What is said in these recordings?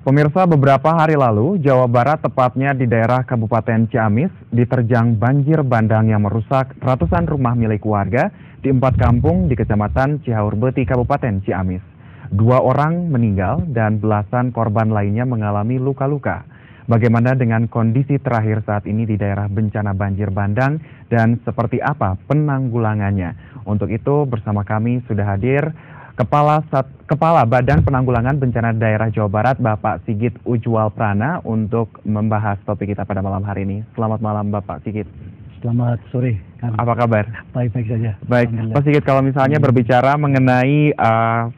Pemirsa, beberapa hari lalu, Jawa Barat tepatnya di daerah Kabupaten Ciamis, diterjang banjir bandang yang merusak ratusan rumah milik warga di 4 kampung di Kecamatan Cihaurbeti, Kabupaten Ciamis. 2 orang meninggal dan belasan korban lainnya mengalami luka-luka. Bagaimana dengan kondisi terakhir saat ini di daerah bencana banjir bandang dan seperti apa penanggulangannya? Untuk itu bersama kami sudah hadir Kepala Badan Penanggulangan Bencana Daerah Jawa Barat, Bapak Sigit Ujwal Prana, untuk membahas topik kita pada malam hari ini. Selamat malam, Bapak Sigit. Selamat sore, Kang. Apa kabar? Baik-baik saja. Baik, Pak Sigit, kalau misalnya berbicara mengenai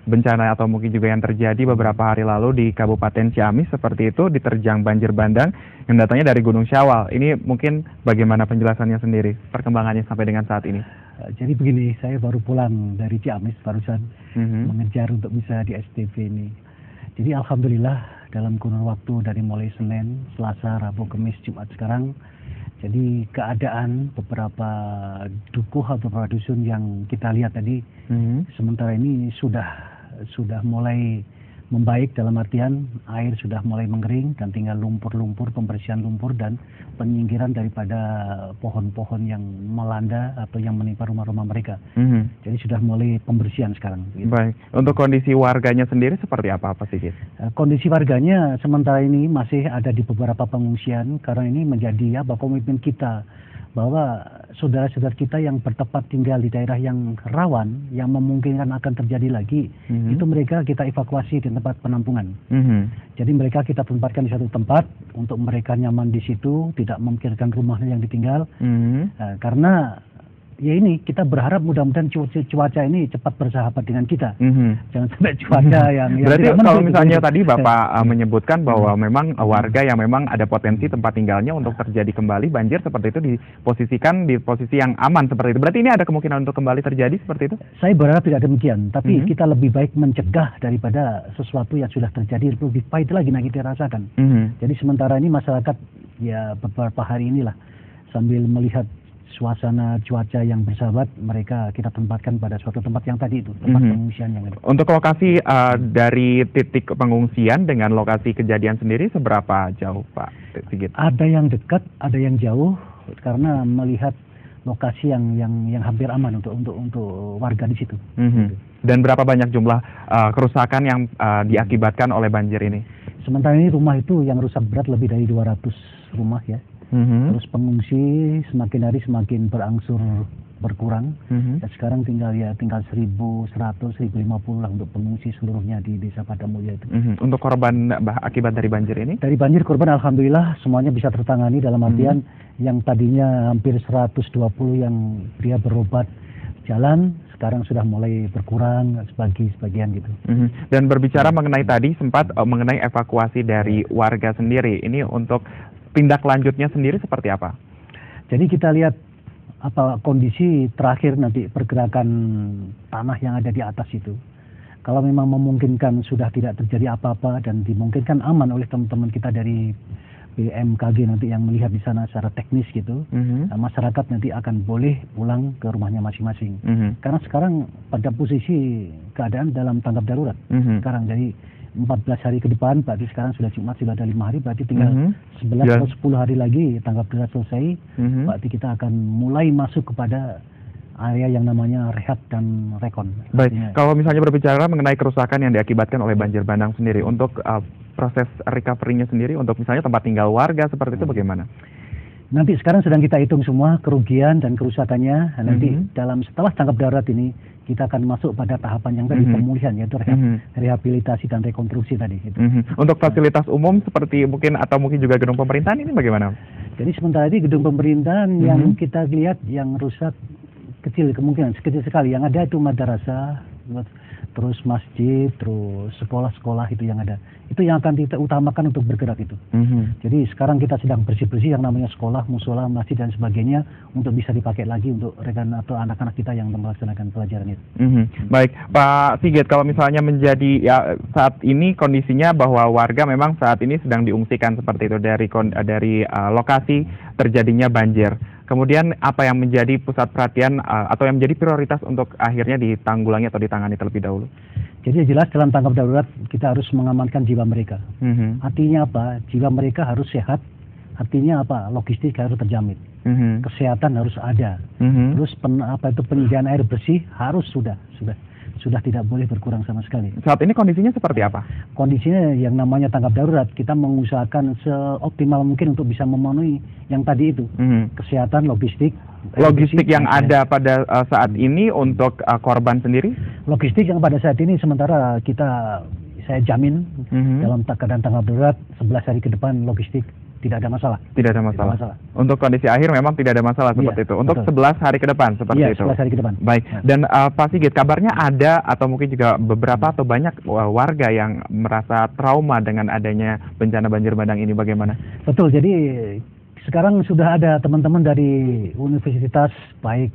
bencana atau mungkin juga yang terjadi beberapa hari lalu di Kabupaten Ciamis seperti itu, diterjang banjir bandang yang datangnya dari Gunung Syawal. Ini mungkin bagaimana penjelasannya sendiri, perkembangannya sampai dengan saat ini? Jadi begini, saya baru pulang dari Ciamis barusan mengejar untuk bisa di STV ini. Jadi alhamdulillah dalam kurun waktu dari mulai Senin, Selasa, Rabu, Kamis, Jumat sekarang, jadi keadaan beberapa dukuh atau beberapa dusun yang kita lihat tadi sementara ini sudah mulai membaik, dalam artian air sudah mulai mengering dan tinggal lumpur-lumpur, pembersihan lumpur dan penyingkiran daripada pohon-pohon yang melanda atau yang menimpa rumah-rumah mereka. Jadi sudah mulai pembersihan sekarang. Gitu. Baik, untuk kondisi warganya sendiri seperti apa sih? Kondisi warganya sementara ini masih ada di beberapa pengungsian karena ini menjadi komitmen kita bahwa saudara-saudara kita yang bertempat tinggal di daerah yang rawan, yang memungkinkan akan terjadi lagi, itu mereka kita evakuasi di tempat penampungan. Jadi mereka kita tempatkan di satu tempat untuk mereka nyaman di situ, tidak memikirkan rumahnya yang ditinggal. Karena ya ini kita berharap mudah-mudahan cuaca ini cepat bersahabat dengan kita. Jangan sampai cuaca yang berarti kalau misalnya tadi Bapak menyebutkan bahwa memang warga yang memang ada potensi tempat tinggalnya untuk terjadi kembali banjir seperti itu diposisikan di posisi yang aman seperti itu. Berarti ini ada kemungkinan untuk kembali terjadi seperti itu? Saya berharap tidak demikian, tapi kita lebih baik mencegah daripada sesuatu yang sudah terjadi lebih pahit lagi yang kita rasakan. Jadi sementara ini masyarakat ya beberapa hari inilah sambil melihat suasana cuaca yang bersahabat, mereka kita tempatkan pada suatu tempat yang tadi itu, tempat pengungsian yang ada. Untuk lokasi dari titik pengungsian dengan lokasi kejadian sendiri seberapa jauh, Pak Sigit? Ada yang dekat, ada yang jauh, karena melihat lokasi yang hampir aman untuk warga di situ. Dan berapa banyak jumlah kerusakan yang diakibatkan oleh banjir ini? Sementara ini rumah itu yang rusak berat lebih dari 200 rumah ya. Terus pengungsi semakin hari semakin berangsur berkurang. Dan sekarang tinggal 1.100, 1.050 lah untuk pengungsi seluruhnya di Desa Padamulya itu. Untuk korban akibat dari banjir ini? Dari banjir korban alhamdulillah semuanya bisa tertangani, dalam artian yang tadinya hampir 120 yang dia berobat jalan, sekarang sudah mulai berkurang sebagian gitu. Dan berbicara mengenai tadi sempat mengenai evakuasi dari warga sendiri, ini untuk tindak lanjutnya sendiri seperti apa? Jadi kita lihat apa kondisi terakhir nanti pergerakan tanah yang ada di atas itu. Kalau memang memungkinkan sudah tidak terjadi apa-apa dan dimungkinkan aman oleh teman-teman kita dari BMKG nanti yang melihat di sana secara teknis gitu, masyarakat nanti akan boleh pulang ke rumahnya masing-masing. Karena sekarang pada posisi keadaan dalam tanggap darurat. Sekarang jadi 14 hari ke depan, berarti sekarang sudah Jumat, sudah ada 5 hari, berarti tinggal 11 atau 10 hari lagi tanggap darurat selesai, berarti kita akan mulai masuk kepada area yang namanya rehab dan rekon. Baik, kalau misalnya berbicara mengenai kerusakan yang diakibatkan oleh banjir bandang sendiri, untuk proses recovery-nya sendiri, untuk misalnya tempat tinggal warga seperti itu bagaimana? Nanti sekarang sedang kita hitung semua kerugian dan kerusakannya. Nanti setelah tanggap darurat ini kita akan masuk pada tahapan yang tadi pemulihan, yaitu rehabilitasi dan rekonstruksi tadi. Gitu. Untuk fasilitas umum seperti mungkin juga gedung pemerintahan ini bagaimana? Jadi sementara ini gedung pemerintahan yang kita lihat yang rusak kecil, kemungkinan kecil sekali. Yang ada itu madrasah, terus masjid, terus sekolah-sekolah itu yang ada. Itu yang akan kita utamakan untuk bergerak itu. Jadi sekarang kita sedang bersih-bersih yang namanya sekolah, musola, masjid dan sebagainya untuk bisa dipakai lagi untuk rekan atau anak-anak kita yang melaksanakan pelajaran itu. Baik, Pak Sigit, kalau misalnya menjadi saat ini kondisinya bahwa warga memang saat ini sedang diungsikan seperti itu dari lokasi terjadinya banjir. Kemudian apa yang menjadi pusat perhatian atau yang menjadi prioritas untuk akhirnya ditanggulangi atau ditangani terlebih dahulu? Jadi jelas dalam tanggap darurat kita harus mengamankan jiwa mereka. Artinya apa? Jiwa mereka harus sehat. Artinya apa? Logistik harus terjamin. Kesehatan harus ada. Terus penyediaan air bersih harus sudah tidak boleh berkurang sama sekali. Saat ini kondisinya seperti apa? Kondisinya yang namanya tanggap darurat, kita mengusahakan seoptimal mungkin untuk bisa memenuhi yang tadi itu. Kesehatan, logistik. Logistik yang ada pada saat ini untuk korban sendiri? Logistik yang pada saat ini sementara saya jamin dalam keadaan tanggap darurat 11 hari ke depan logistik tidak ada masalah. Tidak ada masalah. Untuk kondisi akhir memang tidak ada masalah seperti itu. Untuk betul. 11 hari ke depan seperti itu. 11 hari ke depan. Baik. Dan Pak Sigit, kabarnya ada atau mungkin juga beberapa atau banyak warga yang merasa trauma dengan adanya bencana banjir bandang ini, bagaimana? Betul. Jadi sekarang sudah ada teman-teman dari universitas, baik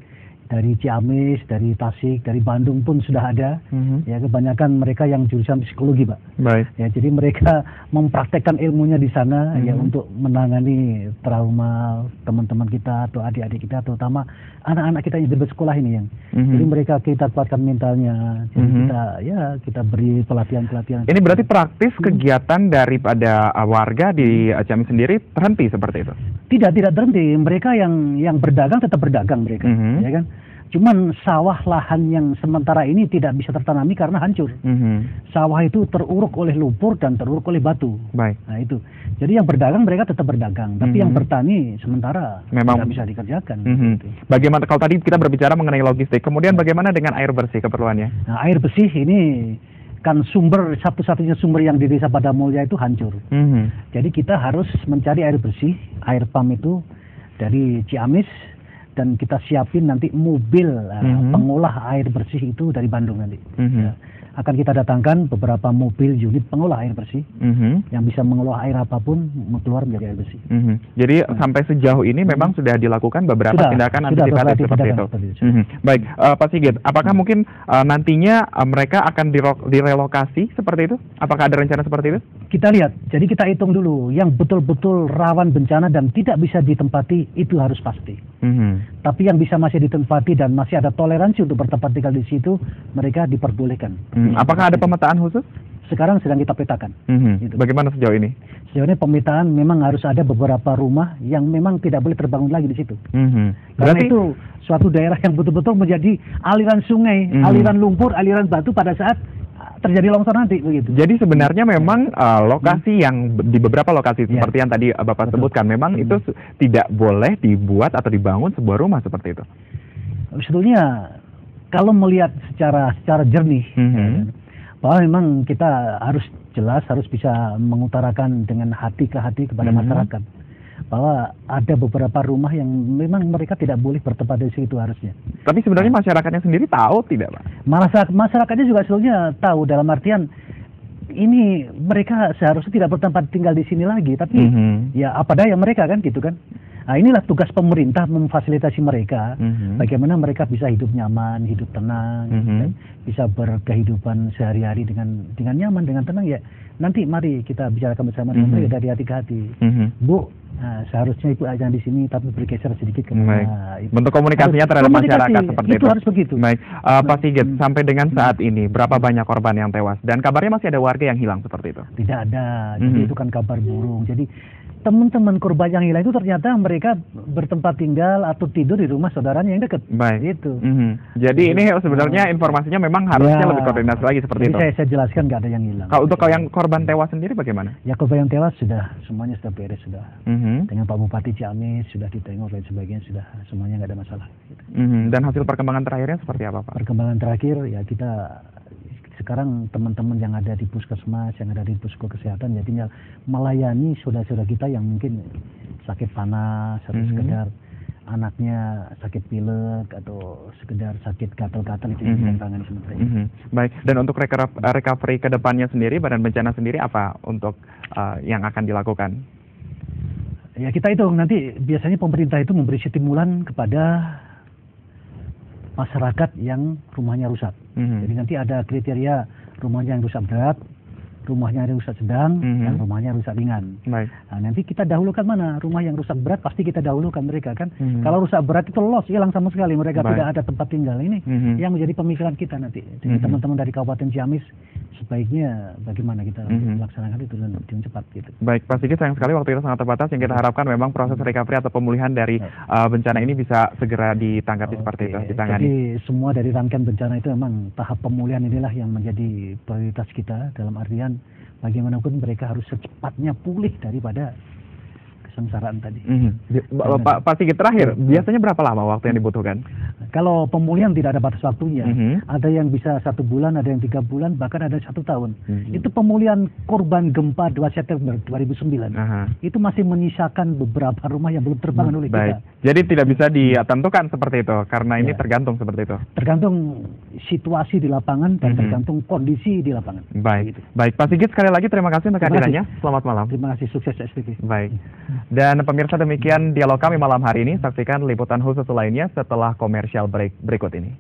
dari Ciamis, dari Tasik, dari Bandung pun sudah ada. Ya, kebanyakan mereka yang jurusan psikologi, Pak. Baik. Ya, jadi mereka mempraktekkan ilmunya di sana ya untuk menangani trauma teman-teman kita atau adik-adik kita, terutama anak-anak kita yang bersekolah ini yang. Jadi mereka kita kuatkan mentalnya. Jadi kita beri pelatihan-pelatihan. Ini berarti praktis kegiatan daripada warga di Ciamis sendiri terhenti seperti itu? Tidak terhenti. Mereka yang berdagang tetap berdagang mereka, ya kan? Cuman sawah lahan yang sementara ini tidak bisa tertanami karena hancur. Sawah itu teruruk oleh lumpur dan teruruk oleh batu. Baik. Nah itu. Jadi yang berdagang mereka tetap berdagang, tapi yang bertani sementara memang tidak bisa dikerjakan. Gitu. Bagaimana kalau tadi kita berbicara mengenai logistik, kemudian bagaimana dengan air bersih keperluannya? Nah, air bersih ini kan satu-satunya sumber yang di Desa Padamulya itu hancur. Jadi kita harus mencari air bersih, air pam itu dari Ciamis, dan kita siapin nanti mobil pengolah air bersih itu dari Bandung nanti. Ya. Akan kita datangkan beberapa mobil unit pengolah air bersih yang bisa mengolah air apapun keluar menjadi air bersih. Jadi sampai sejauh ini memang sudah dilakukan beberapa tindakan antisipatif seperti itu. Baik, Pak Sigit, apakah mungkin nantinya mereka akan direlokasi seperti itu? Apakah ada rencana seperti itu? Kita lihat, jadi kita hitung dulu yang betul-betul rawan bencana dan tidak bisa ditempati itu harus pasti. Tapi yang bisa masih ditempati dan masih ada toleransi untuk bertempat tinggal di situ, mereka diperbolehkan. Apakah ada pemetaan khusus? Sekarang sedang kita petakan. Gitu. Bagaimana sejauh ini? Sejauh ini pemetaan memang harus ada beberapa rumah yang memang tidak boleh terbangun lagi di situ. Karena itu suatu daerah yang betul-betul menjadi aliran sungai, aliran lumpur, aliran batu pada saat terjadi longsor nanti begitu. Jadi sebenarnya memang lokasi yang di beberapa lokasi seperti yang tadi Bapak sebutkan memang itu tidak boleh dibuat atau dibangun sebuah rumah seperti itu. Sebetulnya kalau melihat secara jernih bahwa memang kita harus jelas harus bisa mengutarakan dengan hati ke hati kepada masyarakat bahwa ada beberapa rumah yang memang mereka tidak boleh bertempat di situ harusnya. Tapi sebenarnya masyarakatnya sendiri tahu tidak, Pak? Masyarakatnya juga sebetulnya tahu, dalam artian ini mereka seharusnya tidak bertempat tinggal di sini lagi, tapi ya apa daya mereka kan gitu kan. Nah, inilah tugas pemerintah memfasilitasi mereka, bagaimana mereka bisa hidup nyaman, hidup tenang, dan bisa berkehidupan sehari-hari dengan nyaman, dengan tenang ya. Nanti mari kita bicarakan bersama dengan mereka dari hati ke hati. Bu, seharusnya Ibu jangan di sini, tapi bergeser sedikit ke mana. Bentuk komunikasinya terhadap masyarakat seperti itu. Harus begitu. Baik, Pak Sigit, sampai dengan saat ini berapa banyak korban yang tewas dan kabarnya masih ada warga yang hilang seperti itu? Tidak ada. Jadi itu kan kabar burung. Jadi teman-teman korban yang hilang itu ternyata mereka bertempat tinggal atau tidur di rumah saudaranya yang dekat. Baik. Gitu. Jadi ini sebenarnya informasinya memang harusnya lebih koordinasi lagi seperti itu. Saya jelaskan nggak ada yang hilang. Kalau untuk yang korban tewas sendiri bagaimana? Ya korban yang tewas sudah semuanya sudah beres sudah. Dengan Pak Bupati Ciamis sudah ditengok dan sebagainya sudah semuanya nggak ada masalah. Gitu. Dan hasil perkembangan terakhirnya seperti apa, Pak? Perkembangan terakhir ya kita sekarang teman-teman yang ada di puskesmas, yang ada di posko kesehatan ya tinggal melayani saudara-saudara kita yang mungkin sakit panas atau sekedar anaknya sakit pilek atau sekedar sakit gatal-gatal itu yang tangani sementara ini. Baik, dan untuk recovery ke depannya sendiri, Badan Bencana sendiri apa untuk yang akan dilakukan? Ya kita hitung nanti biasanya pemerintah itu memberi stimulan kepada masyarakat yang rumahnya rusak. Jadi nanti ada kriteria rumahnya yang rusak berat, rumahnya rusak sedang, dan rumahnya rusak ringan. Baik. Nah, nanti kita dahulukan mana? Rumah yang rusak berat pasti kita dahulukan mereka kan. Kalau rusak berat itu loss, hilang sama sekali, mereka tidak ada tempat tinggal. Ini yang menjadi pemikiran kita nanti. Jadi teman-teman dari Kabupaten Ciamis sebaiknya bagaimana kita melaksanakan itu dan cepat gitu. Baik, Pak Sigit, sayang sekali waktu itu sangat terbatas. Yang kita harapkan memang proses recovery atau pemulihan dari bencana ini bisa segera ditanggapi seperti itu, ditangani. Jadi semua dari rangkaian bencana itu memang tahap pemulihan inilah yang menjadi prioritas kita, dalam artian bagaimanapun mereka harus secepatnya pulih daripada kesengsaraan tadi. Pak Sigit, terakhir, biasanya berapa lama waktu yang dibutuhkan? Kalau pemulihan tidak ada batas waktunya, ada yang bisa 1 bulan, ada yang 3 bulan, bahkan ada 1 tahun. Itu pemulihan korban gempa 2 September 2009. Itu masih menyisakan beberapa rumah yang belum terbangun oleh kita. Jadi tidak bisa ditentukan seperti itu, karena ini tergantung seperti itu. Tergantung situasi di lapangan dan tergantung kondisi di lapangan. Baik, baik Pak Sigit, sekali lagi terima kasih untuk kehadirannya. Selamat malam. Terima kasih, sukses SPP. Baik. Dan pemirsa, demikian dialog kami malam hari ini. Saksikan liputan khusus lainnya setelah komersial break berikut ini.